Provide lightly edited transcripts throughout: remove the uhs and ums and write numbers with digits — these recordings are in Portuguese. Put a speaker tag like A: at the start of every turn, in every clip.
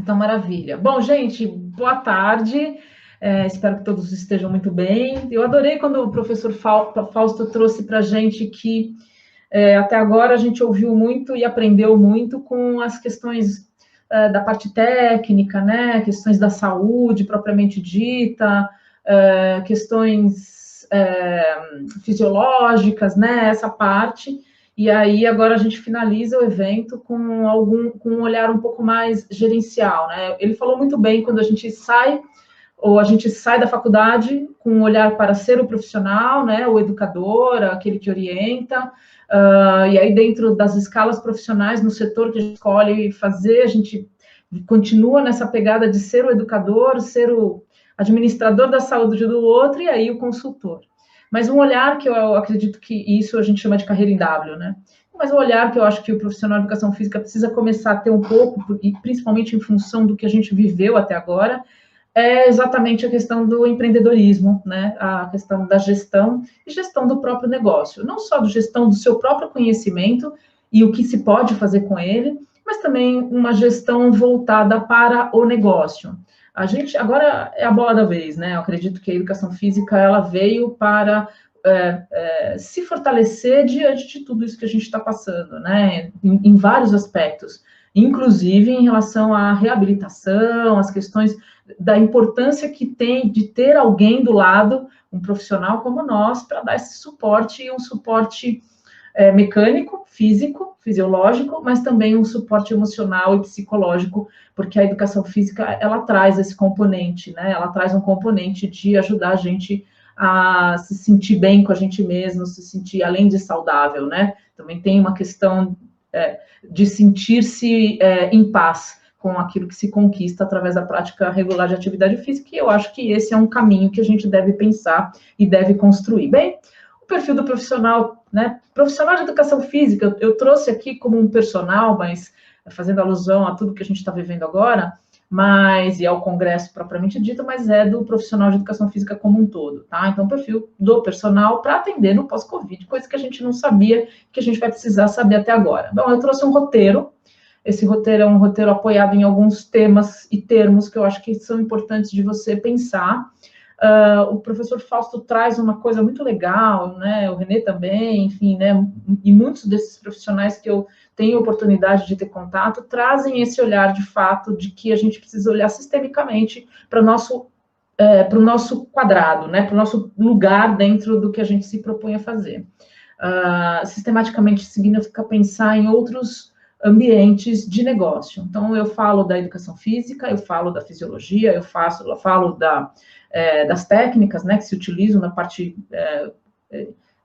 A: Então, maravilha. Bom, gente, boa tarde. Espero que todos estejam muito bem. Eu adorei quando o professor Fausto trouxe para a gente que até agora a gente ouviu muito e aprendeu muito com as questões da parte técnica, né? Questões da saúde propriamente dita, questões fisiológicas, né? Essa parte. E aí, agora a gente finaliza o evento com um olhar um pouco mais gerencial, né? Ele falou muito bem quando a gente sai da faculdade com um olhar para ser o profissional, né? O educador, aquele que orienta, e aí dentro das escalas profissionais, no setor que a gente escolhe fazer, a gente continua nessa pegada de ser o educador, ser o administrador da saúde do outro, e aí o consultor. Mas um olhar que eu acredito que isso a gente chama de carreira em W, né? Mas um olhar que eu acho que o profissional de educação física precisa começar a ter um pouco, e principalmente em função do que a gente viveu até agora, é exatamente a questão do empreendedorismo, né? A questão da gestão e gestão do próprio negócio. Não só da gestão do seu próprio conhecimento e o que se pode fazer com ele, mas também uma gestão voltada para o negócio. A gente, agora é a bola da vez, né? Eu acredito que a educação física, ela veio para se fortalecer diante de tudo isso que a gente está passando, né? Em vários aspectos, inclusive em relação à reabilitação, as questões da importância que tem de ter alguém do lado, um profissional como nós, para dar esse suporte, e um suporte mecânico, físico, fisiológico, mas também um suporte emocional e psicológico, porque a educação física, ela traz esse componente, né? Ela traz um componente de ajudar a gente a se sentir bem com a gente mesmo, se sentir, além de saudável, né? Também tem uma questão de sentir-se em paz com aquilo que se conquista através da prática regular de atividade física, e eu acho que esse é um caminho que a gente deve pensar e deve construir. Bem, o perfil do profissional, né? Profissional de educação física, eu trouxe aqui como um personal, mas fazendo alusão a tudo que a gente está vivendo agora, e ao congresso propriamente dito, mas é do profissional de educação física como um todo, tá? Então, o perfil do personal para atender no pós-Covid, coisa que a gente não sabia, que a gente vai precisar saber até agora. Bom, eu trouxe um roteiro. Esse roteiro é um roteiro apoiado em alguns temas e termos que eu acho que são importantes de você pensar. O professor Fausto traz uma coisa muito legal, né? O Renê também, enfim, né? E muitos desses profissionais que eu tenho oportunidade de ter contato trazem esse olhar de fato de que a gente precisa olhar sistemicamente para o nosso quadrado, né? Para o nosso lugar dentro do que a gente se propõe a fazer. Sistematicamente significa pensar em outros ambientes de negócio. Então, eu falo da educação física, eu falo da fisiologia, eu falo das técnicas, né, que se utilizam na parte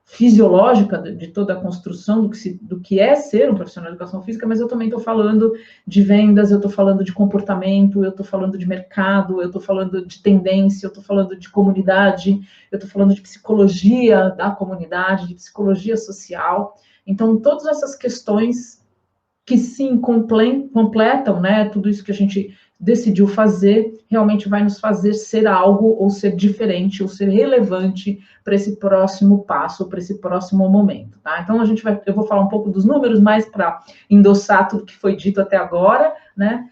A: fisiológica de toda a construção do que é ser um profissional de educação física, mas eu também estou falando de vendas, eu estou falando de comportamento, eu estou falando de mercado, eu estou falando de tendência, eu estou falando de comunidade, eu estou falando de psicologia da comunidade, de psicologia social. Então, todas essas questões que sim completam, né, tudo isso que a gente decidiu fazer, realmente vai nos fazer ser algo, ou ser diferente, ou ser relevante para esse próximo passo, para esse próximo momento, tá? Então, eu vou falar um pouco dos números, mais para endossar tudo que foi dito até agora, né?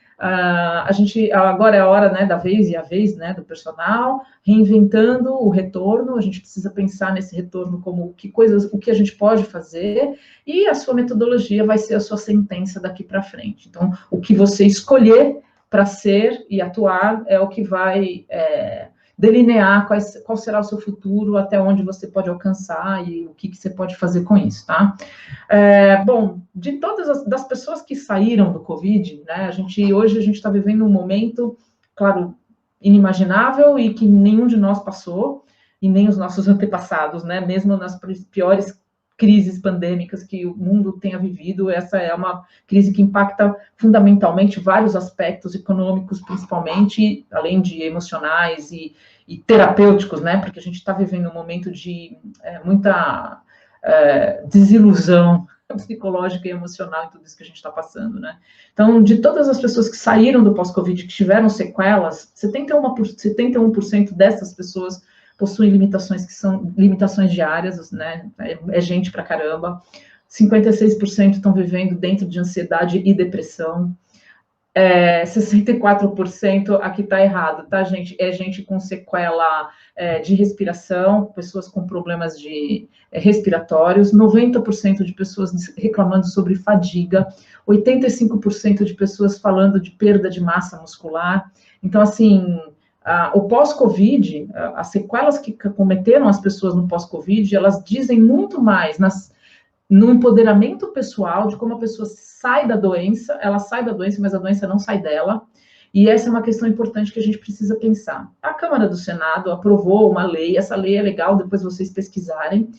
A: Agora é a hora, né, da vez e a vez, né, do personal, reinventando o retorno. A gente precisa pensar nesse retorno como o que a gente pode fazer, e a sua metodologia vai ser a sua sentença daqui para frente. Então, o que você escolher para ser e atuar é o que vai delinear qual será o seu futuro, até onde você pode alcançar e o que você pode fazer com isso, tá? Bom, de todas das pessoas que saíram do Covid, né, hoje a gente está vivendo um momento, claro, inimaginável e que nenhum de nós passou, e nem os nossos antepassados, né, mesmo nas piores crises pandêmicas que o mundo tenha vivido, essa é uma crise que impacta fundamentalmente vários aspectos econômicos, principalmente, além de emocionais e terapêuticos, né, porque a gente está vivendo um momento de muita desilusão psicológica e emocional em tudo isso que a gente está passando, né. Então, de todas as pessoas que saíram do pós-Covid, que tiveram sequelas, 71% dessas pessoas possuem limitações que são limitações diárias, né? É gente pra caramba. 56% estão vivendo dentro de ansiedade e depressão. 64% aqui está errado, tá, gente? É gente com sequela de respiração, pessoas com problemas respiratórios, 90% de pessoas reclamando sobre fadiga, 85% de pessoas falando de perda de massa muscular. Então, assim, o pós-Covid, as sequelas que cometeram as pessoas no pós-Covid, elas dizem muito mais no empoderamento pessoal, de como a pessoa sai da doença, ela sai da doença, mas a doença não sai dela, e essa é uma questão importante que a gente precisa pensar. A Câmara do Senado aprovou uma lei, essa lei é legal, depois vocês pesquisarem,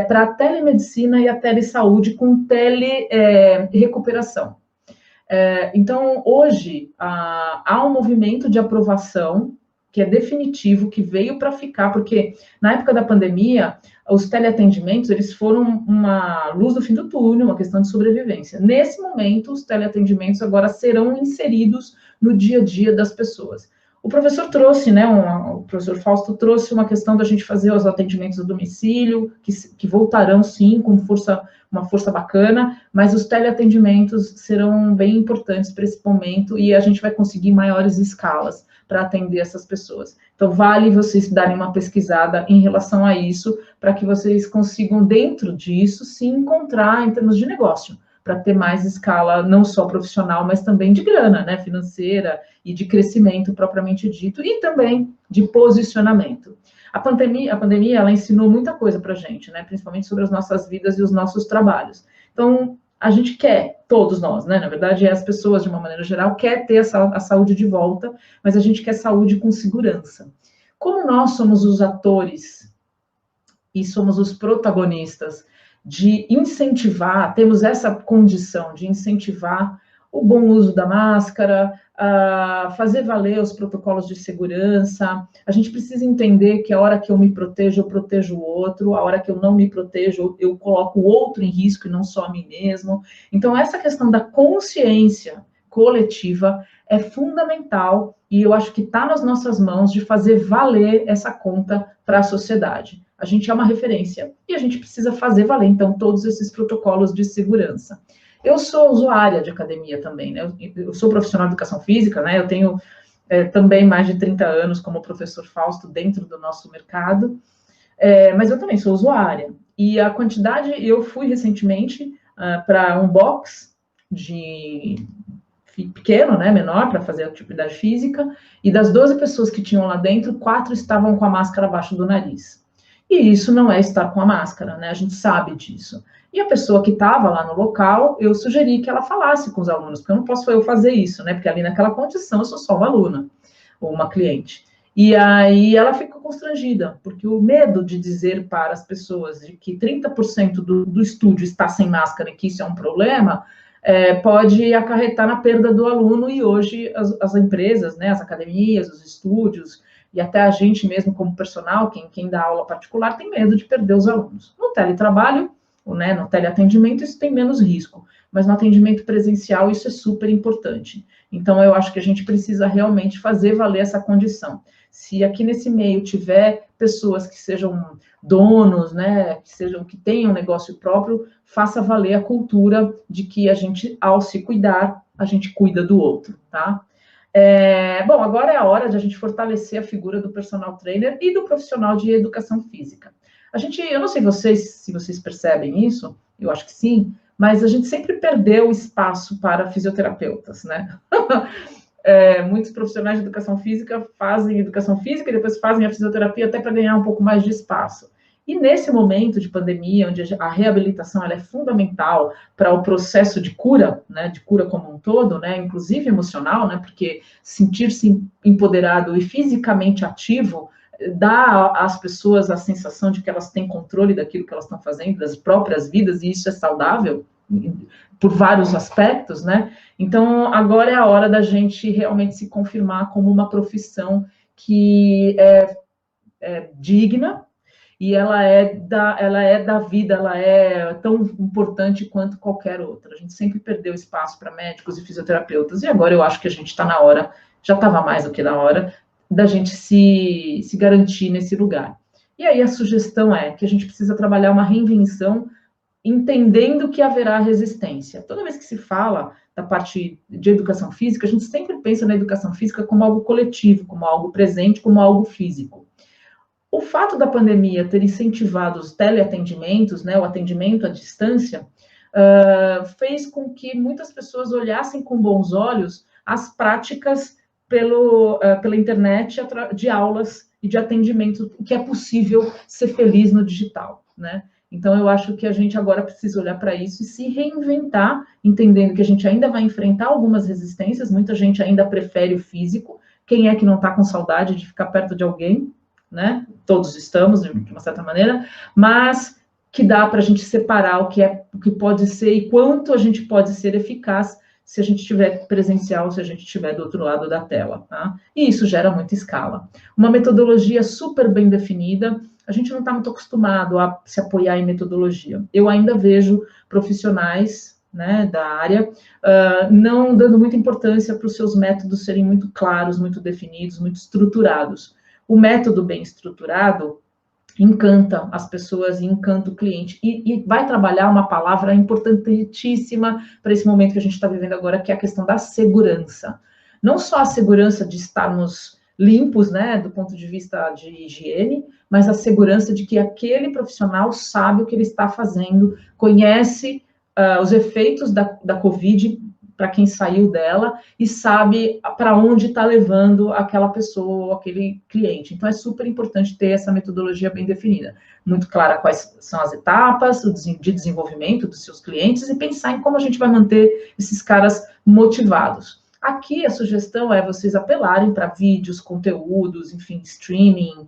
A: para a telemedicina e a telesaúde com telerecuperação. Então, hoje, há um movimento de aprovação que é definitivo, que veio para ficar, porque na época da pandemia, os teleatendimentos, eles foram uma luz do fim do túnel, uma questão de sobrevivência. Nesse momento, os teleatendimentos agora serão inseridos no dia a dia das pessoas. O professor trouxe, né, o professor Fausto trouxe uma questão da gente fazer os atendimentos a domicílio, que voltarão, sim, com uma força bacana, mas os teleatendimentos serão bem importantes para esse momento e a gente vai conseguir maiores escalas para atender essas pessoas. Então, vale vocês darem uma pesquisada em relação a isso, para que vocês consigam, dentro disso, se encontrar em termos de negócio, para ter mais escala, não só profissional, mas também de grana, né, financeira e de crescimento propriamente dito, e também de posicionamento. A pandemia, ela ensinou muita coisa para a gente, né, principalmente sobre as nossas vidas e os nossos trabalhos. Então, a gente quer, todos nós, né, na verdade, as pessoas, de uma maneira geral, quer ter a saúde de volta, mas a gente quer saúde com segurança. Como nós somos os atores e somos os protagonistas de incentivar, temos essa condição de incentivar o bom uso da máscara, fazer valer os protocolos de segurança. A gente precisa entender que a hora que eu me protejo, eu protejo o outro, a hora que eu não me protejo, eu coloco o outro em risco e não só a mim mesmo. Então, essa questão da consciência coletiva é fundamental e eu acho que está nas nossas mãos de fazer valer essa conta para a sociedade. A gente é uma referência e a gente precisa fazer valer, então, todos esses protocolos de segurança. Eu sou usuária de academia também, né? Eu sou profissional de educação física, né? Eu tenho também mais de 30 anos como professor Fausto dentro do nosso mercado, mas eu também sou usuária. E a quantidade, eu fui recentemente para um box pequeno, né, menor, para fazer atividade física, e das 12 pessoas que tinham lá dentro, 4 estavam com a máscara abaixo do nariz. E isso não é estar com a máscara, né? A gente sabe disso. E a pessoa que estava lá no local, eu sugeri que ela falasse com os alunos, porque eu não posso eu fazer isso, né? Porque ali naquela condição eu sou só uma aluna, ou uma cliente. E aí ela ficou constrangida, porque o medo de dizer para as pessoas de que 30% do estúdio está sem máscara e que isso é um problema, pode acarretar na perda do aluno, e hoje as empresas, né, as academias, os estúdios, e até a gente mesmo como personal, quem dá aula particular, tem medo de perder os alunos. No teletrabalho, né, no teleatendimento, isso tem menos risco, mas no atendimento presencial isso é super importante. Então, eu acho que a gente precisa realmente fazer valer essa condição. Se aqui nesse meio tiver pessoas que sejam donos, né, que tenham negócio próprio, faça valer a cultura de que a gente, ao se cuidar, a gente cuida do outro, tá? Bom, agora é a hora de a gente fortalecer a figura do personal trainer e do profissional de educação física. Eu não sei se vocês percebem isso, eu acho que sim, mas a gente sempre perdeu espaço para fisioterapeutas, né? Muitos profissionais de educação física fazem educação física e depois fazem a fisioterapia até para ganhar um pouco mais de espaço. E nesse momento de pandemia, onde a reabilitação ela é fundamental para o processo de cura, né, de cura como um todo, né, inclusive emocional, né, porque sentir-se empoderado e fisicamente ativo dá às pessoas a sensação de que elas têm controle daquilo que elas estão fazendo, das próprias vidas, e isso é saudável por vários aspectos, né? Então, agora é a hora da gente realmente se confirmar como uma profissão que é digna, e ela é da vida, ela é tão importante quanto qualquer outra. A gente sempre perdeu espaço para médicos e fisioterapeutas, e agora eu acho que a gente está na hora, já estava mais do que na hora, da gente se garantir nesse lugar. E aí a sugestão é que a gente precisa trabalhar uma reinvenção entendendo que haverá resistência. Toda vez que se fala da parte de educação física, a gente sempre pensa na educação física como algo coletivo, como algo presente, como algo físico. O fato da pandemia ter incentivado os teleatendimentos, né, o atendimento à distância, fez com que muitas pessoas olhassem com bons olhos as práticas pela internet de aulas e de atendimento, que é possível ser feliz no digital, né? Então, eu acho que a gente agora precisa olhar para isso e se reinventar, entendendo que a gente ainda vai enfrentar algumas resistências, muita gente ainda prefere o físico. Quem é que não está com saudade de ficar perto de alguém, né? Todos estamos, de uma certa maneira, mas que dá para a gente separar o que pode ser e quanto a gente pode ser eficaz se a gente estiver presencial, se a gente estiver do outro lado da tela, tá? E isso gera muita escala. Uma metodologia super bem definida, a gente não está muito acostumado a se apoiar em metodologia. Eu ainda vejo profissionais, né, da área, não dando muita importância para os seus métodos serem muito claros, muito definidos, muito estruturados. O método bem estruturado encanta as pessoas e encanta o cliente. E vai trabalhar uma palavra importantíssima para esse momento que a gente está vivendo agora, que é a questão da segurança. Não só a segurança de estarmos limpos, né, do ponto de vista de higiene, mas a segurança de que aquele profissional sabe o que ele está fazendo, conhece os efeitos da Covid para quem saiu dela e sabe para onde está levando aquela pessoa ou aquele cliente. Então, é super importante ter essa metodologia bem definida, muito clara quais são as etapas de desenvolvimento dos seus clientes e pensar em como a gente vai manter esses caras motivados. Aqui, a sugestão é vocês apelarem para vídeos, conteúdos, enfim, streaming,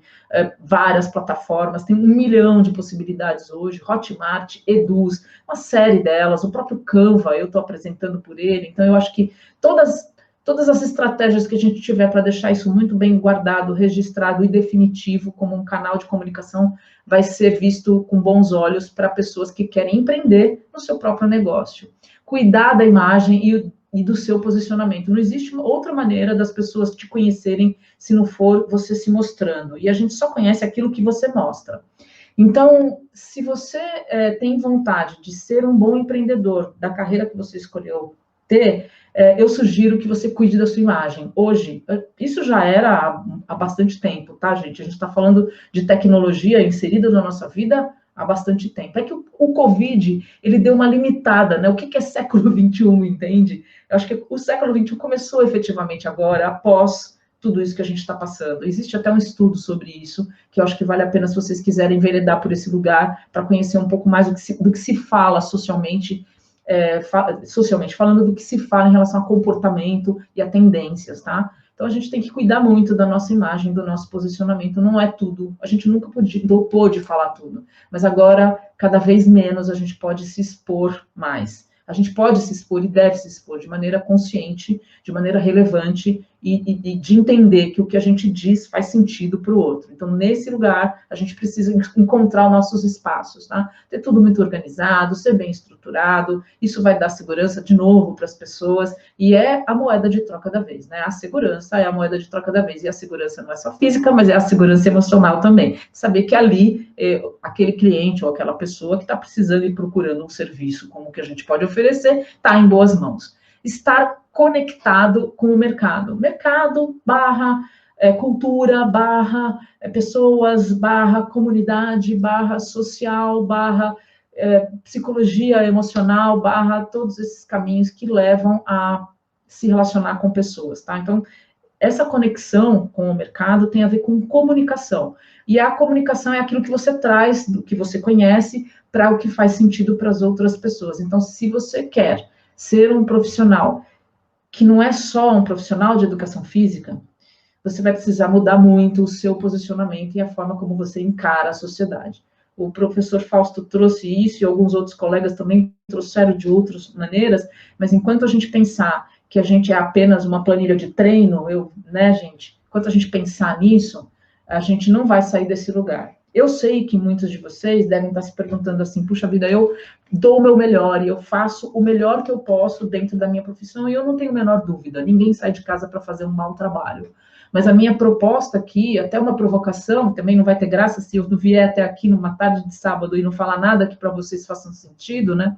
A: várias plataformas, tem 1 milhão de possibilidades hoje, Hotmart, Eduz, uma série delas, o próprio Canva, eu estou apresentando por ele, então eu acho que todas as estratégias que a gente tiver para deixar isso muito bem guardado, registrado e definitivo como um canal de comunicação vai ser visto com bons olhos para pessoas que querem empreender no seu próprio negócio. Cuidar da imagem e do seu posicionamento. Não existe outra maneira das pessoas te conhecerem se não for você se mostrando. E a gente só conhece aquilo que você mostra. Então, se você tem vontade de ser um bom empreendedor da carreira que você escolheu ter, eu sugiro que você cuide da sua imagem. Hoje, isso já era há bastante tempo, tá, gente? A gente está falando de tecnologia inserida na nossa vida há bastante tempo. É que o Covid, ele deu uma limitada, né? O que é século XXI, entende? Eu acho que o século XXI começou efetivamente agora, após tudo isso que a gente está passando. Existe até um estudo sobre isso, que eu acho que vale a pena, se vocês quiserem enveredar por esse lugar, para conhecer um pouco mais do que se fala socialmente, falando do que se fala em relação a comportamento e a tendências, tá? Então, a gente tem que cuidar muito da nossa imagem, do nosso posicionamento. Não é tudo. A gente nunca pôde falar tudo. Mas agora, cada vez menos, a gente pode se expor mais. A gente pode se expor e deve se expor de maneira consciente, de maneira relevante e de entender que o que a gente diz faz sentido para o outro. Então, nesse lugar, a gente precisa encontrar os nossos espaços, tá? Ter tudo muito organizado, ser bem estruturado, isso vai dar segurança, de novo, para as pessoas, e é a moeda de troca da vez, né? A segurança é a moeda de troca da vez, e a segurança não é só física, mas é a segurança emocional também. Saber que ali, aquele cliente ou aquela pessoa que está precisando e procurando um serviço como o que a gente pode oferecer, está em boas mãos. Estar conectado com o mercado. Mercado, cultura, pessoas, comunidade, social, psicologia emocional, todos esses caminhos que levam a se relacionar com pessoas, tá? Então, essa conexão com o mercado tem a ver com comunicação. E a comunicação é aquilo que você traz, do que você conhece, para o que faz sentido para as outras pessoas. Então, se você quer ser um profissional que não é só um profissional de educação física, você vai precisar mudar muito o seu posicionamento e a forma como você encara a sociedade. O professor Fausto trouxe isso e alguns outros colegas também trouxeram de outras maneiras, mas enquanto a gente pensar que a gente é apenas uma planilha de treino, né, gente? Enquanto a gente pensar nisso, a gente não vai sair desse lugar. Eu sei que muitos de vocês devem estar se perguntando assim, puxa vida, eu dou o meu melhor e eu faço o melhor que eu posso dentro da minha profissão e eu não tenho a menor dúvida, ninguém sai de casa para fazer um mau trabalho. Mas a minha proposta aqui, até uma provocação, também não vai ter graça se eu não vier até aqui numa tarde de sábado e não falar nada que para vocês façam sentido, né?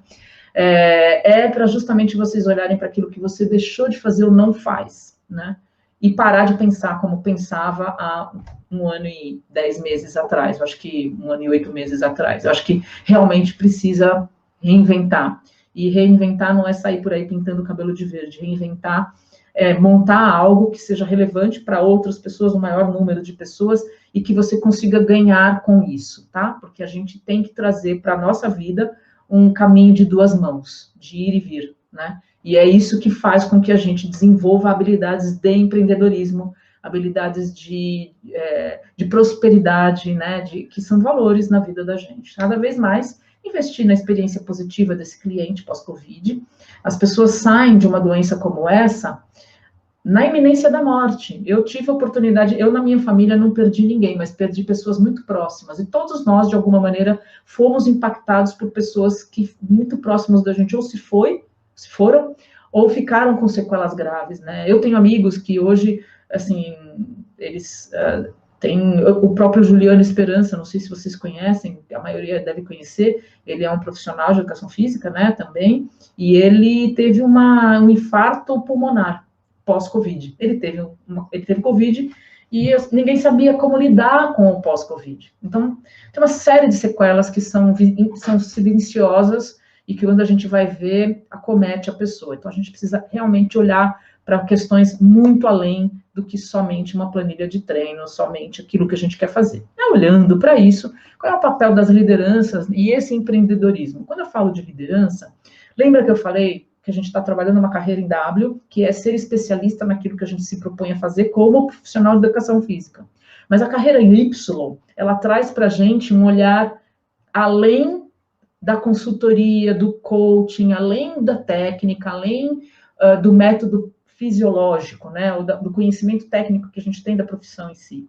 A: Para justamente vocês olharem para aquilo que você deixou de fazer ou não faz, né? E parar de pensar como pensava há 1 ano e 10 meses atrás, eu acho que 1 ano e 8 meses atrás. Eu acho que realmente precisa reinventar. E reinventar não é sair por aí pintando o cabelo de verde. Reinventar é montar algo que seja relevante para outras pessoas, um maior número de pessoas, e que você consiga ganhar com isso, tá? Porque a gente tem que trazer para a nossa vida um caminho de 2 mãos, de ir e vir, né? E é isso que faz com que a gente desenvolva habilidades de empreendedorismo, habilidades de prosperidade, né? Que são valores na vida da gente. Cada vez mais, investir na experiência positiva desse cliente pós-Covid. As pessoas saem de uma doença como essa na iminência da morte. Eu tive a oportunidade, eu na minha família não perdi ninguém, mas perdi pessoas muito próximas, e todos nós, de alguma maneira, fomos impactados por pessoas que muito próximas da gente, ou se foram, ou ficaram com sequelas graves, né? Eu tenho amigos que hoje, assim, eles têm o próprio Juliano Esperança, não sei se vocês conhecem, a maioria deve conhecer, ele é um profissional de educação física, né, também, e ele teve um infarto pulmonar pós-Covid. Ele teve Covid e ninguém sabia como lidar com o pós-Covid. Então, tem uma série de sequelas que são silenciosas e que, quando a gente vai ver, acomete a pessoa. Então, a gente precisa realmente olhar para questões muito além do que somente uma planilha de treino, somente aquilo que a gente quer fazer. Olhando para isso, qual é o papel das lideranças e esse empreendedorismo? Quando eu falo de liderança, lembra que eu falei que a gente está trabalhando uma carreira em W, que é ser especialista naquilo que a gente se propõe a fazer como profissional de educação física. Mas a carreira em Y, ela traz para a gente um olhar além da consultoria, do coaching, além da técnica, além do método fisiológico, né, do conhecimento técnico que a gente tem da profissão em si.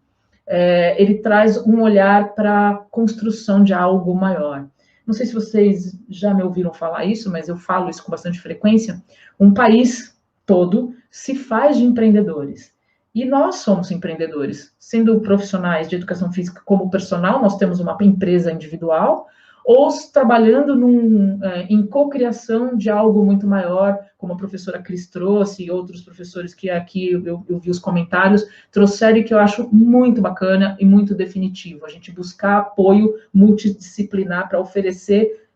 A: Ele traz um olhar para a construção de algo maior. Não sei se vocês já me ouviram falar isso, mas eu falo isso com bastante frequência. Um país todo se faz de empreendedores. E nós somos empreendedores. Sendo profissionais de educação física como personal, nós temos uma empresa individual, ou trabalhando em cocriação de algo muito maior, como a professora Cris trouxe, e outros professores que aqui eu vi os comentários, trouxeram, e que eu acho muito bacana e muito definitivo, a gente buscar apoio multidisciplinar para oferecer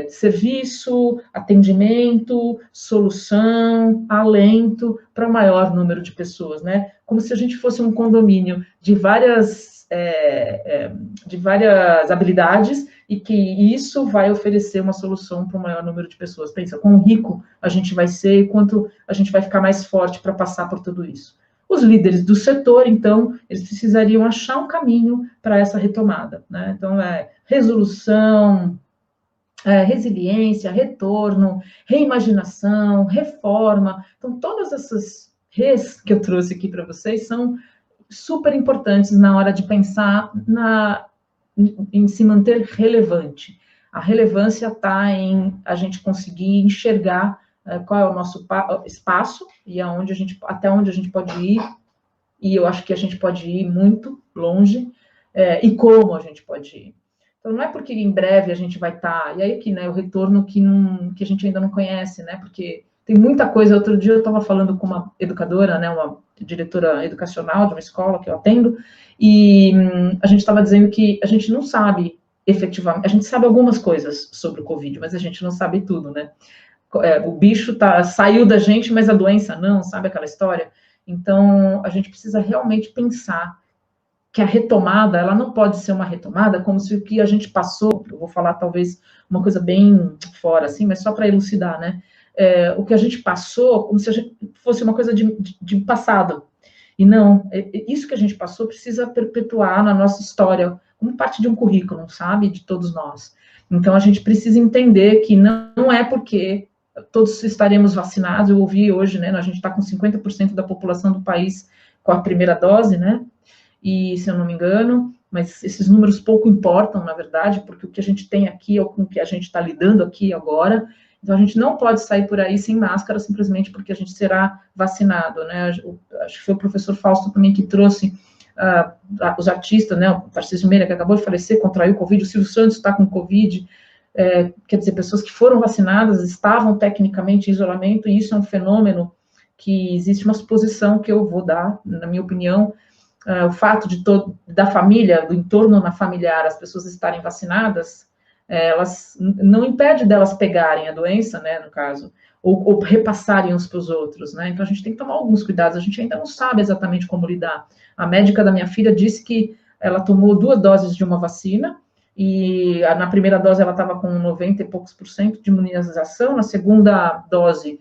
A: serviço, atendimento, solução, alento para o maior número de pessoas, né? Como se a gente fosse um condomínio de várias habilidades, e que isso vai oferecer uma solução para o maior número de pessoas. Pensa, quão rico a gente vai ser e quanto a gente vai ficar mais forte para passar por tudo isso. Os líderes do setor, então, eles precisariam achar um caminho para essa retomada, né? Então, resolução, resiliência, retorno, reimaginação, reforma. Então, todas essas res que eu trouxe aqui para vocês são super importantes na hora de pensar em se manter relevante. A relevância está em a gente conseguir enxergar qual é o nosso espaço e até onde a gente pode ir, e eu acho que a gente pode ir muito longe, e como a gente pode ir. Então, não é porque em breve a gente vai estar, e aí aqui, né, o retorno que a gente ainda não conhece, né, porque tem muita coisa. Outro dia eu estava falando com uma educadora, né, uma diretora educacional de uma escola que eu atendo, e a gente estava dizendo que a gente não sabe efetivamente, a gente sabe algumas coisas sobre o Covid, mas a gente não sabe tudo, né? O bicho saiu da gente, mas a doença não, sabe aquela história? Então, a gente precisa realmente pensar que a retomada, ela não pode ser uma retomada como se o que a gente passou, eu vou falar talvez uma coisa bem fora, assim, mas só para elucidar, né? O que a gente passou, como se a gente fosse uma coisa de passado. E não, isso que a gente passou precisa perpetuar na nossa história, como parte de um currículo, sabe? De todos nós. Então, a gente precisa entender que não é porque todos estaremos vacinados. Eu ouvi hoje, né? A gente está com 50% da população do país com a primeira dose, né? E, se eu não me engano, mas esses números pouco importam, na verdade, porque o que a gente tem aqui é com o que a gente está lidando aqui agora. Então, a gente não pode sair por aí sem máscara, simplesmente porque a gente será vacinado, né? Acho que foi o professor Fausto também que trouxe os artistas, né? O Tarcísio Meira, que acabou de falecer, contraiu Covid, o Silvio Santos está com Covid, quer dizer, pessoas que foram vacinadas estavam tecnicamente em isolamento, e isso é um fenômeno que existe uma suposição que eu vou dar, na minha opinião, o fato da família, do entorno na familiar, as pessoas estarem vacinadas, elas não impede delas pegarem a doença, né, no caso, ou repassarem uns para os outros, né? Então a gente tem que tomar alguns cuidados, a gente ainda não sabe exatamente como lidar. A médica da minha filha disse que ela tomou 2 doses de uma vacina, e na primeira dose ela estava com 90 e poucos % de imunização, na segunda dose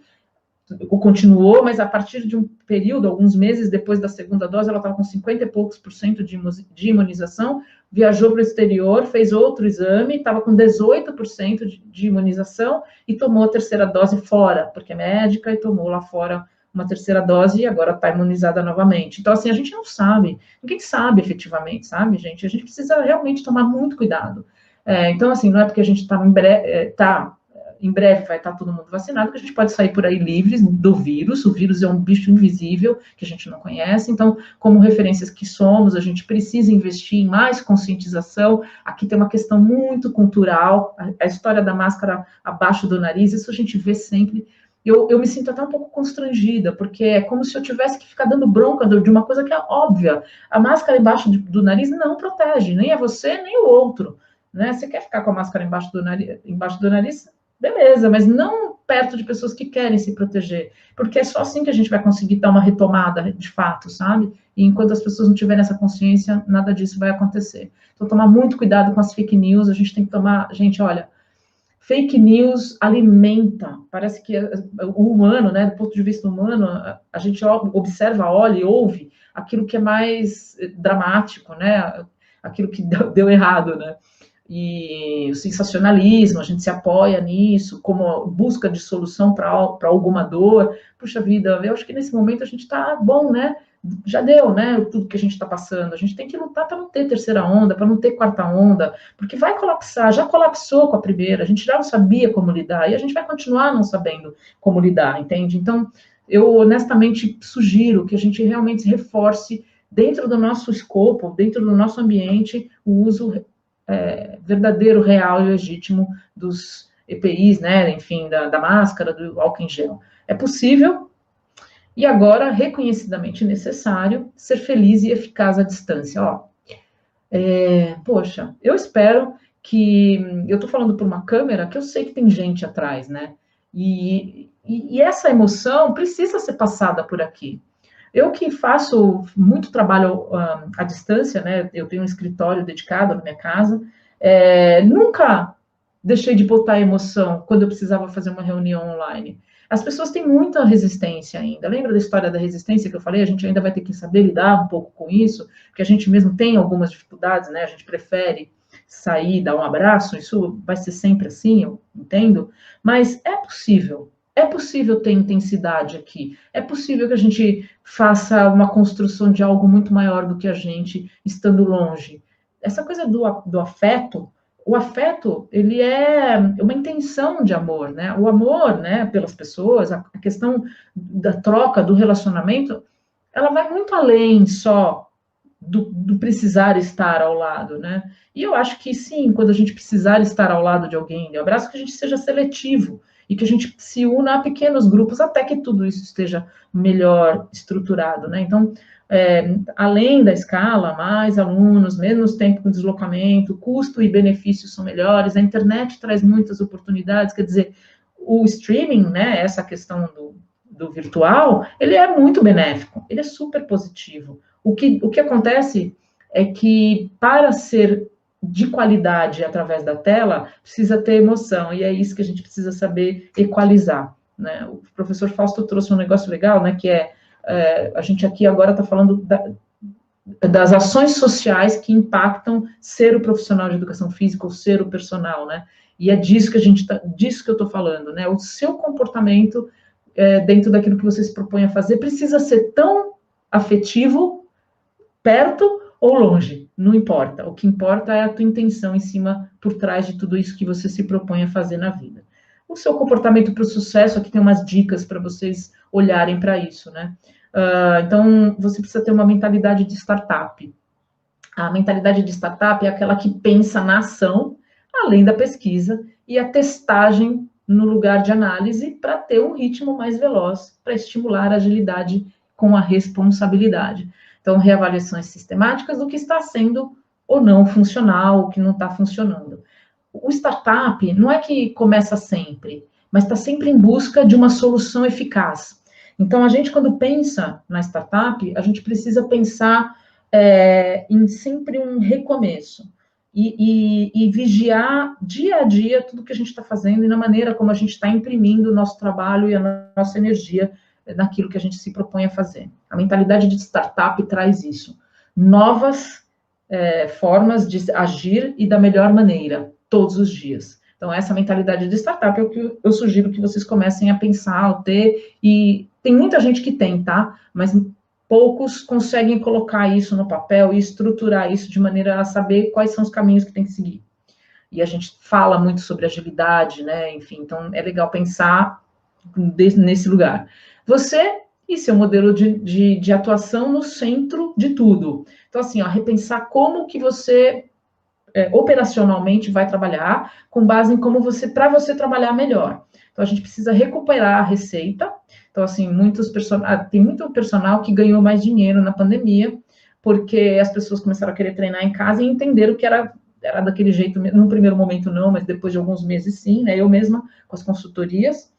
A: continuou, mas a partir de um período, alguns meses depois da segunda dose, ela estava com 50 e poucos % de imunização, viajou para o exterior, fez outro exame, estava com 18% de imunização e tomou a terceira dose fora, porque é médica, e tomou lá fora uma terceira dose e agora está imunizada novamente. Então, assim, a gente não sabe, ninguém sabe efetivamente, sabe, gente? A gente precisa realmente tomar muito cuidado. Então, assim, não é porque a gente está em breve vai estar todo mundo vacinado, que a gente pode sair por aí livres do vírus. O vírus é um bicho invisível, que a gente não conhece, então, como referências que somos, a gente precisa investir em mais conscientização. Aqui tem uma questão muito cultural, a história da máscara abaixo do nariz, isso a gente vê sempre. Eu me sinto até um pouco constrangida, porque é como se eu tivesse que ficar dando bronca de uma coisa que é óbvia. A máscara embaixo do nariz não protege, nem a você, nem o outro, né? Você quer ficar com a máscara embaixo do nariz, beleza, mas não perto de pessoas que querem se proteger, porque é só assim que a gente vai conseguir dar uma retomada de fato, sabe? E enquanto as pessoas não tiverem essa consciência, nada disso vai acontecer. Então, tomar muito cuidado com as fake news, a gente tem que tomar, gente, olha, fake news alimenta, parece que o humano, né, do ponto de vista humano, a gente observa, olha e ouve aquilo que é mais dramático, né, aquilo que deu errado, né, e o sensacionalismo, a gente se apoia nisso, como busca de solução para alguma dor. Puxa vida, eu acho que nesse momento a gente está bom, né? Já deu, né? Tudo que a gente está passando. A gente tem que lutar para não ter terceira onda, para não ter quarta onda, porque vai colapsar, já colapsou com a primeira, a gente já não sabia como lidar, e a gente vai continuar não sabendo como lidar, entende? Então, eu honestamente sugiro que a gente realmente reforce, dentro do nosso escopo, dentro do nosso ambiente, o uso verdadeiro, real e legítimo dos EPIs, né, enfim, da máscara, do álcool em gel. É possível, e agora, reconhecidamente necessário, ser feliz e eficaz à distância. Poxa, eu espero que... Eu estou falando por uma câmera que eu sei que tem gente atrás, né, e essa emoção precisa ser passada por aqui. Eu que faço muito trabalho à distância, né? Eu tenho um escritório dedicado na minha casa, nunca deixei de botar emoção quando eu precisava fazer uma reunião online. As pessoas têm muita resistência ainda. Lembra da história da resistência que eu falei? A gente ainda vai ter que saber lidar um pouco com isso, porque a gente mesmo tem algumas dificuldades, né? A gente prefere sair, dar um abraço, isso vai ser sempre assim, eu entendo, mas é possível. É possível ter intensidade aqui. É possível que a gente faça uma construção de algo muito maior do que a gente estando longe. Essa coisa do afeto, o afeto, ele é uma intenção de amor, né? O amor, né, pelas pessoas, a questão da troca, do relacionamento, ela vai muito além só do precisar estar ao lado, né? E eu acho que sim, quando a gente precisar estar ao lado de alguém, de um abraço, que a gente seja seletivo, e que a gente se una a pequenos grupos até que tudo isso esteja melhor estruturado, né? Então, além da escala, mais alunos, menos tempo com deslocamento, custo e benefícios são melhores, a internet traz muitas oportunidades, quer dizer, o streaming, né, essa questão do virtual, ele é muito benéfico, ele é super positivo. O que acontece é que, para ser de qualidade através da tela, precisa ter emoção, e é isso que a gente precisa saber equalizar, né? O professor Fausto trouxe um negócio legal, né, que a gente aqui agora está falando das ações sociais que impactam ser o profissional de educação física ou ser o personal, né? E é disso que disso que eu estou falando, né? O seu comportamento dentro daquilo que você se propõe a fazer precisa ser tão afetivo, perto, ou longe, não importa. O que importa é a tua intenção em cima, por trás de tudo isso que você se propõe a fazer na vida. O seu comportamento para o sucesso, aqui tem umas dicas para vocês olharem para isso, né? Então, você precisa ter uma mentalidade de startup. A mentalidade de startup é aquela que pensa na ação, além da pesquisa, e a testagem no lugar de análise para ter um ritmo mais veloz, para estimular a agilidade com a responsabilidade. Então, reavaliações sistemáticas do que está sendo ou não funcional, o que não está funcionando. O startup não é que começa sempre, mas está sempre em busca de uma solução eficaz. Então, a gente, quando pensa na startup, a gente precisa pensar em sempre um recomeço e vigiar dia a dia tudo que a gente está fazendo e na maneira como a gente está imprimindo o nosso trabalho e a nossa energia naquilo que a gente se propõe a fazer. A mentalidade de startup traz isso. Novas formas de agir e da melhor maneira, todos os dias. Então, essa mentalidade de startup é o que eu sugiro que vocês comecem a pensar, a ter, e tem muita gente que tem, tá? Mas poucos conseguem colocar isso no papel e estruturar isso de maneira a saber quais são os caminhos que tem que seguir. E a gente fala muito sobre agilidade, né? Enfim, então é legal pensar nesse lugar. Você e seu modelo de atuação no centro de tudo. Então, assim, ó, repensar como que você operacionalmente vai trabalhar, com base em como para você trabalhar melhor. Então, a gente precisa recuperar a receita. Então, assim, tem muito personal que ganhou mais dinheiro na pandemia, porque as pessoas começaram a querer treinar em casa e entenderam que era daquele jeito, no primeiro momento não, mas depois de alguns meses sim, né? Eu mesma, com as consultorias.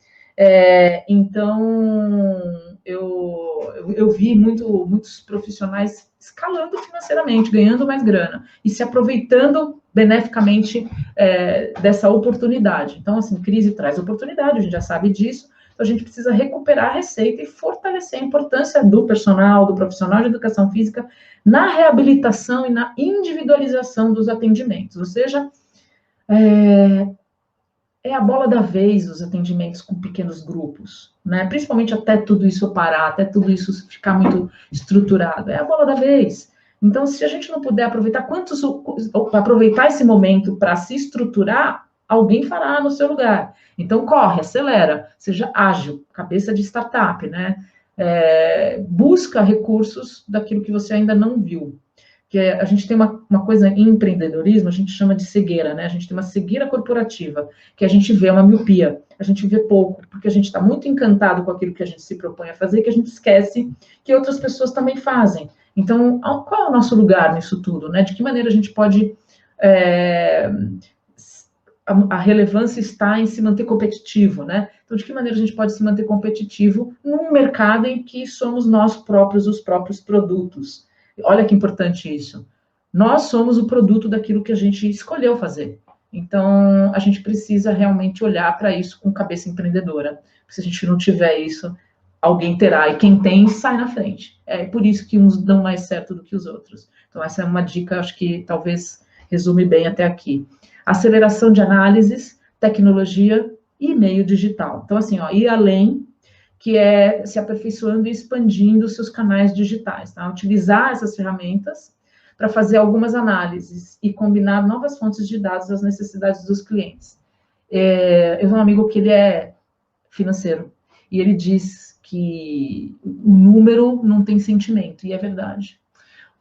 A: Então, eu vi muitos profissionais escalando financeiramente, ganhando mais grana e se aproveitando beneficamente dessa oportunidade. Então, assim, crise traz oportunidade, a gente já sabe disso, então a gente precisa recuperar a receita e fortalecer a importância do personal, do profissional de educação física na reabilitação e na individualização dos atendimentos, ou seja, é a bola da vez os atendimentos com pequenos grupos, né? Principalmente até tudo isso parar, até tudo isso ficar muito estruturado. É a bola da vez. Então, se a gente não puder aproveitar esse momento para se estruturar, alguém fará no seu lugar. Então, corre, acelera, seja ágil, cabeça de startup, né? Busca recursos daquilo que você ainda não viu. Que a gente tem uma coisa em empreendedorismo, a gente chama de cegueira, né? A gente tem uma cegueira corporativa, que a gente vê uma miopia, a gente vê pouco, porque a gente está muito encantado com aquilo que a gente se propõe a fazer, que a gente esquece que outras pessoas também fazem. Então, qual é o nosso lugar nisso tudo, né? De que maneira a gente pode... a relevância está em se manter competitivo, né? Então, de que maneira a gente pode se manter competitivo num mercado em que somos nós próprios os próprios produtos? Olha que importante isso. Nós somos o produto daquilo que a gente escolheu fazer. Então, a gente precisa realmente olhar para isso com cabeça empreendedora. Se a gente não tiver isso, alguém terá. E quem tem, sai na frente. É por isso que uns dão mais certo do que os outros. Então, essa é uma dica, acho que talvez resume bem até aqui. Aceleração de análises, tecnologia e meio digital. Então, assim, ó, ir além, que é se aperfeiçoando e expandindo os seus canais digitais, tá? Utilizar essas ferramentas para fazer algumas análises e combinar novas fontes de dados às necessidades dos clientes. Eu tenho um amigo que ele é financeiro, e ele diz que o número não tem sentimento, e é verdade.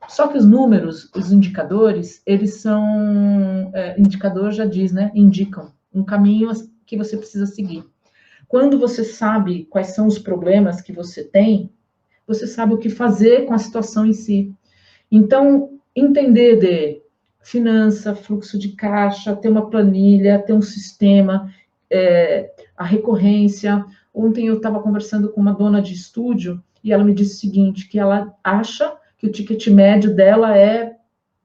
A: Só que os números, os indicadores, eles são, indicador já diz, né, indicam um caminho que você precisa seguir. Quando você sabe quais são os problemas que você tem, você sabe o que fazer com a situação em si. Então, entender de finança, fluxo de caixa, ter uma planilha, ter um sistema, a recorrência. Ontem eu estava conversando com uma dona de estúdio e ela me disse o seguinte, que ela acha que o ticket médio dela é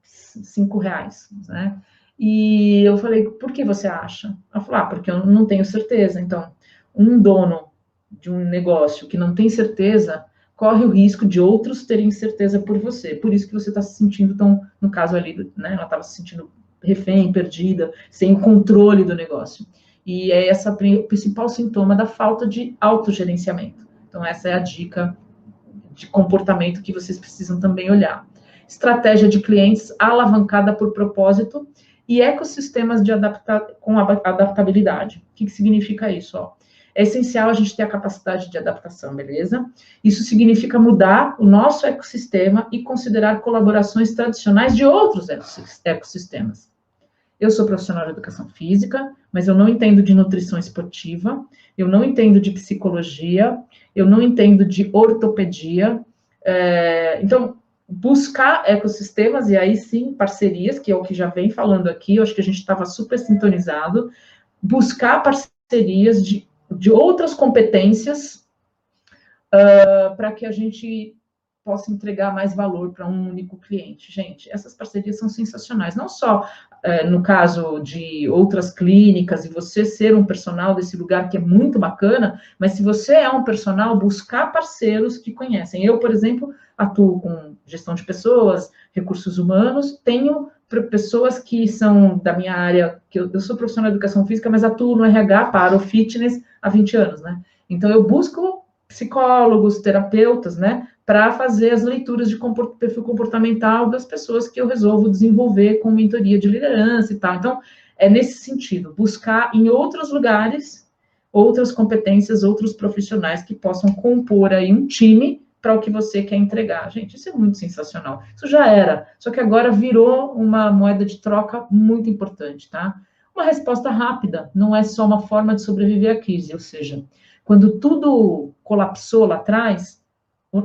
A: R$5, né? E eu falei, por que você acha? Ela falou, porque eu não tenho certeza. Então, um dono de um negócio que não tem certeza, corre o risco de outros terem certeza por você. Por isso que você está se sentindo tão, no caso ali, né, ela estava se sentindo refém, perdida, sem o controle do negócio. E é esse o principal sintoma da falta de autogerenciamento. Então, essa é a dica de comportamento que vocês precisam também olhar. estratégia de clientes alavancada por propósito e ecossistemas com adaptabilidade. O que significa isso? Ó? É essencial a gente ter a capacidade de adaptação, beleza? Isso significa mudar o nosso ecossistema e considerar colaborações tradicionais de outros ecossistemas. Eu sou profissional de educação física, mas eu não entendo de nutrição esportiva, eu não entendo de psicologia, eu não entendo de ortopedia. Então, buscar ecossistemas, e aí sim, parcerias, que é o que já vem falando aqui, eu acho que a gente estava super sintonizado, buscar parcerias de outras competências para que a gente possa entregar mais valor para um único cliente. Gente, essas parcerias são sensacionais, não só no caso de outras clínicas, e você ser um personal desse lugar que é muito bacana, mas se você é um personal, buscar parceiros que conhecem. Eu, por exemplo, atuo com gestão de pessoas, recursos humanos, tenho pessoas que são da minha área, que eu sou profissional de educação física, mas atuo no RH para o fitness há 20 anos, né? Então, eu busco psicólogos, terapeutas, né, para fazer as leituras de perfil comportamental das pessoas que eu resolvo desenvolver com mentoria de liderança e tal. Então, é nesse sentido, buscar em outros lugares, outras competências, outros profissionais que possam compor aí um time para o que você quer entregar. Gente, isso é muito sensacional. Isso já era, só que agora virou uma moeda de troca muito importante, tá? Uma resposta rápida, não é só uma forma de sobreviver à crise, ou seja, quando tudo colapsou lá atrás,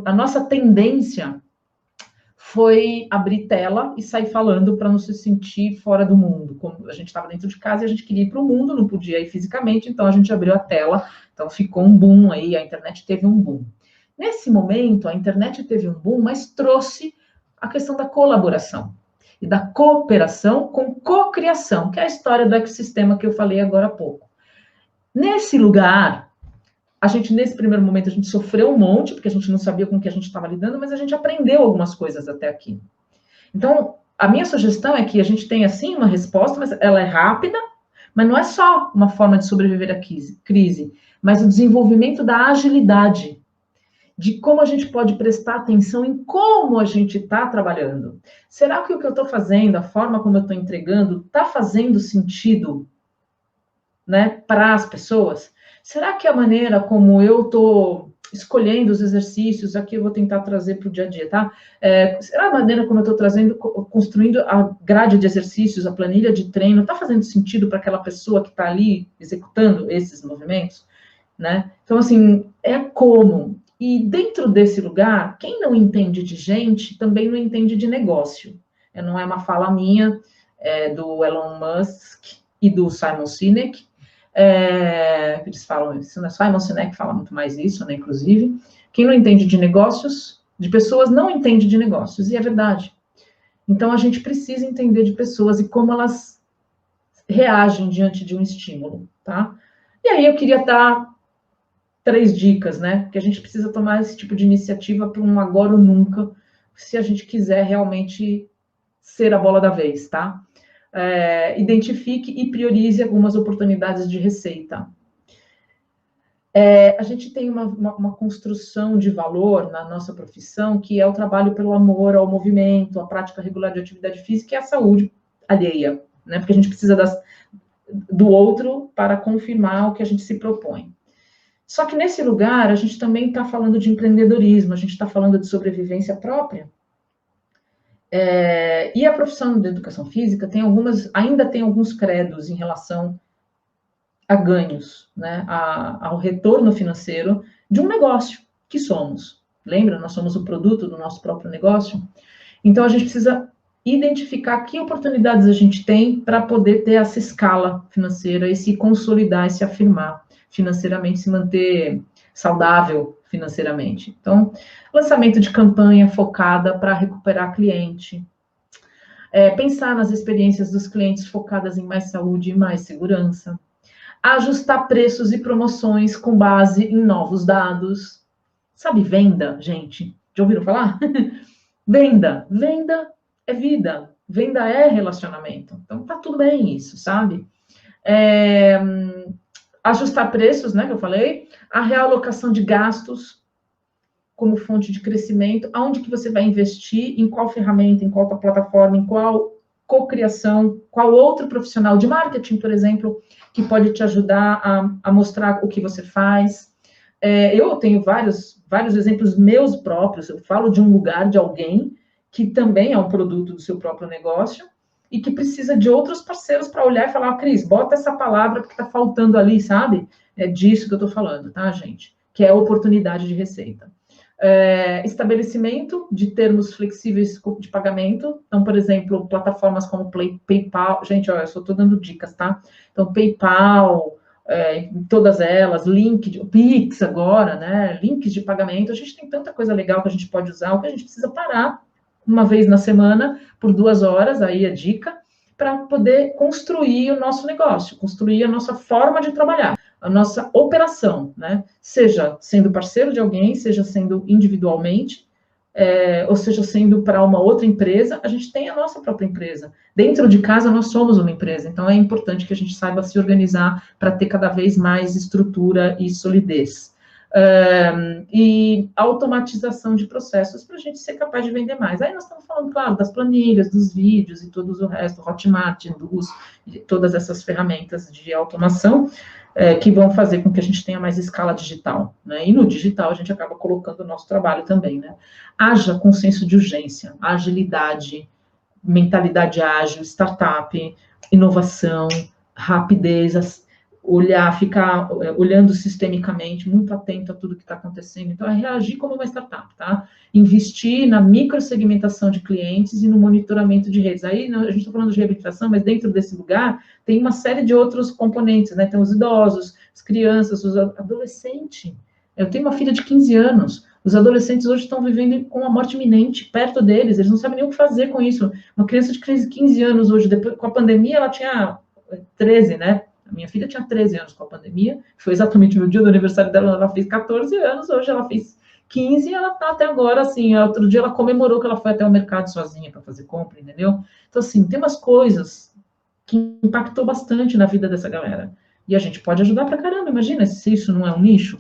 A: a nossa tendência foi abrir tela e sair falando para não se sentir fora do mundo. Como a gente estava dentro de casa e a gente queria ir para o mundo, não podia ir fisicamente, então a gente abriu a tela, então ficou um boom aí, a internet teve um boom. Nesse momento, a internet teve um boom, mas trouxe a questão da colaboração e da cooperação com cocriação, que é a história do ecossistema que eu falei agora há pouco. Nesse lugar, nesse primeiro momento, a gente sofreu um monte, porque a gente não sabia com o que a gente estava lidando, mas a gente aprendeu algumas coisas até aqui. Então, a minha sugestão é que a gente tenha, sim, uma resposta, mas ela é rápida, mas não é só uma forma de sobreviver à crise, mas o desenvolvimento da agilidade, de como a gente pode prestar atenção em como a gente está trabalhando. Será que o que eu estou fazendo, a forma como eu estou entregando, está fazendo sentido, né, para as pessoas? Será que a maneira como eu estou escolhendo os exercícios, aqui eu vou tentar trazer para o dia a dia, tá? Será a maneira como eu estou construindo a grade de exercícios, a planilha de treino, está fazendo sentido para aquela pessoa que está ali executando esses movimentos, né? Então, assim, é como. E dentro desse lugar, quem não entende de gente, também não entende de negócio. Não é uma fala minha, do Elon Musk e do Simon Sinek, eles falam isso, né? Simon Sinek fala muito mais isso, né? Inclusive, quem não entende de negócios, de pessoas, não entende de negócios, e é verdade. Então, a gente precisa entender de pessoas e como elas reagem diante de um estímulo, tá? E aí eu queria dar 3 dicas, né? Que a gente precisa tomar esse tipo de iniciativa para um agora ou nunca, se a gente quiser realmente ser a bola da vez, tá? Identifique e priorize algumas oportunidades de receita. A gente tem uma construção de valor na nossa profissão, que é o trabalho pelo amor ao movimento, a prática regular de atividade física e a saúde alheia, né? Porque a gente precisa do outro para confirmar o que a gente se propõe. Só que nesse lugar, a gente também está falando de empreendedorismo, a gente está falando de sobrevivência própria. E a profissão de educação física ainda tem alguns credos em relação a ganhos, né, ao retorno financeiro de um negócio que somos. Lembra? Nós somos o produto do nosso próprio negócio. Então, a gente precisa identificar que oportunidades a gente tem para poder ter essa escala financeira e se consolidar e se afirmar financeiramente, se manter saudável financeiramente. Então, lançamento de campanha focada para recuperar cliente, pensar nas experiências dos clientes focadas em mais saúde e mais segurança, ajustar preços e promoções com base em novos dados. Sabe venda, gente? Já ouviram falar? Venda é vida, venda é relacionamento. Então, tá tudo bem isso, sabe? Ajustar preços, né, que eu falei, a realocação de gastos, como fonte de crescimento, aonde que você vai investir, em qual ferramenta, em qual plataforma, em qual cocriação, qual outro profissional de marketing, por exemplo, que pode te ajudar a mostrar o que você faz. Eu tenho vários exemplos meus próprios, eu falo de um lugar, de alguém, que também é um produto do seu próprio negócio, e que precisa de outros parceiros para olhar e falar, Cris, bota essa palavra porque está faltando ali, sabe? É disso que eu estou falando, tá, gente? Que é oportunidade de receita. Estabelecimento de termos flexíveis de pagamento. Então, por exemplo, plataformas como PayPal. Gente, olha, eu só estou dando dicas, tá? Então, PayPal, todas elas, Pix agora, né? Links de pagamento. A gente tem tanta coisa legal que a gente pode usar, o que a gente precisa parar uma vez na semana, por 2 horas, aí a dica, para poder construir o nosso negócio, construir a nossa forma de trabalhar, a nossa operação, né? Seja sendo parceiro de alguém, seja sendo individualmente, ou seja sendo para uma outra empresa, a gente tem a nossa própria empresa. Dentro de casa, nós somos uma empresa, então é importante que a gente saiba se organizar para ter cada vez mais estrutura e solidez. E automatização de processos para a gente ser capaz de vender mais. Aí nós estamos falando, claro, das planilhas, dos vídeos e todo o resto, Hotmart, todas essas ferramentas de automação que vão fazer com que a gente tenha mais escala digital, né? E no digital a gente acaba colocando o nosso trabalho também, né? Haja com senso de urgência, agilidade, mentalidade ágil, startup, inovação, rapidez, ficar olhando sistemicamente, muito atento a tudo que está acontecendo. Então, é reagir como uma startup, tá? Investir na microsegmentação de clientes e no monitoramento de redes. Aí, a gente está falando de reabilitação, mas dentro desse lugar tem uma série de outros componentes, né? Tem os idosos, as crianças, os adolescentes. Eu tenho uma filha de 15 anos. Os adolescentes hoje estão vivendo com a morte iminente perto deles, eles não sabem nem o que fazer com isso. Uma criança de 15 anos hoje, depois, com a pandemia, ela tinha 13, né? A minha filha tinha 13 anos com a pandemia, foi exatamente no dia do aniversário dela, ela fez 14 anos, hoje ela fez 15 e ela tá até agora, assim, outro dia ela comemorou que ela foi até o mercado sozinha para fazer compra, entendeu? Então, assim, tem umas coisas que impactou bastante na vida dessa galera. E a gente pode ajudar pra caramba, imagina se isso não é um nicho.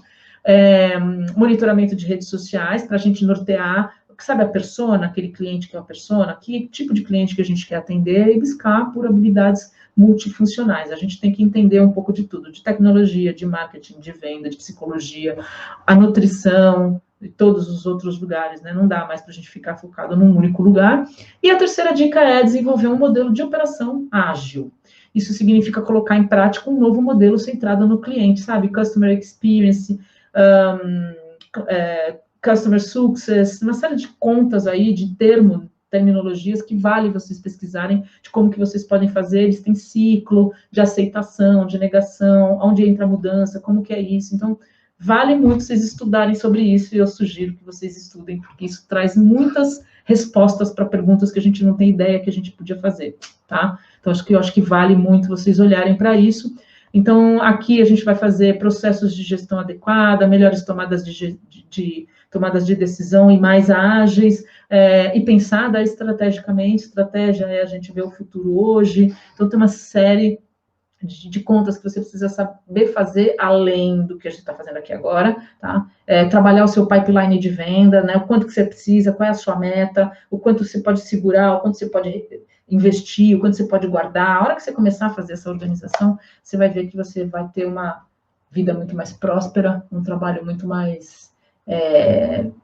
A: Monitoramento de redes sociais, para a gente nortear, sabe a persona, aquele cliente que é a persona, que tipo de cliente que a gente quer atender e buscar por habilidades multifuncionais. A gente tem que entender um pouco de tudo, de tecnologia, de marketing, de venda, de psicologia, a nutrição e todos os outros lugares, né? Não dá mais para a gente ficar focado num único lugar. E a terceira dica é desenvolver um modelo de operação ágil. Isso significa colocar em prática um novo modelo centrado no cliente, sabe? Customer Experience, Customer Success, uma série de contas aí, de terminologias que vale vocês pesquisarem de como que vocês podem fazer. Eles têm ciclo de aceitação, de negação, onde entra a mudança, como que é isso. Então, vale muito vocês estudarem sobre isso, e eu sugiro que vocês estudem, porque isso traz muitas respostas para perguntas que a gente não tem ideia que a gente podia fazer, tá? Então, eu acho que vale muito vocês olharem para isso. Então, aqui a gente vai fazer processos de gestão adequada, melhores tomadas tomadas de decisão e mais ágeis, e pensada estrategicamente. Estratégia é a gente ver o futuro hoje. Então, tem uma série de contas que você precisa saber fazer além do que a gente está fazendo aqui agora, tá? Trabalhar o seu pipeline de venda, né? O quanto que você precisa, qual é a sua meta, o quanto você pode segurar, o quanto você pode investir, o quanto você pode guardar. A hora que você começar a fazer essa organização, você vai ver que você vai ter uma vida muito mais próspera, um trabalho muito mais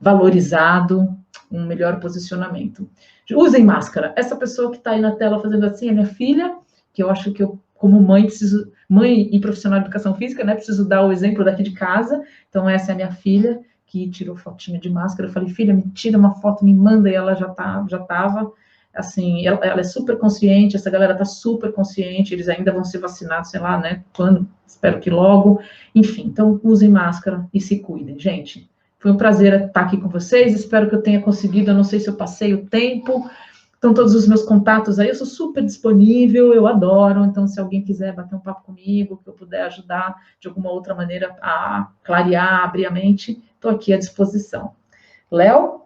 A: valorizado, um melhor posicionamento. Usem máscara. Essa pessoa que está aí na tela fazendo assim é minha filha, que eu acho que eu, como mãe e profissional de educação física, né, preciso dar o exemplo daqui de casa. Então, essa é a minha filha, que tirou fotinha de máscara. Eu falei, filha, me tira uma foto, me manda, e ela já estava. Assim, ela é super consciente, essa galera está super consciente, eles ainda vão ser vacinados, sei lá, né, quando, espero que logo. Enfim, então, usem máscara e se cuidem, gente. Foi um prazer estar aqui com vocês, espero que eu tenha conseguido, eu não sei se eu passei o tempo. Então, todos os meus contatos aí, eu sou super disponível, eu adoro. Então, se alguém quiser bater um papo comigo, que eu puder ajudar de alguma outra maneira a clarear, abrir a mente, estou aqui à disposição. Léo?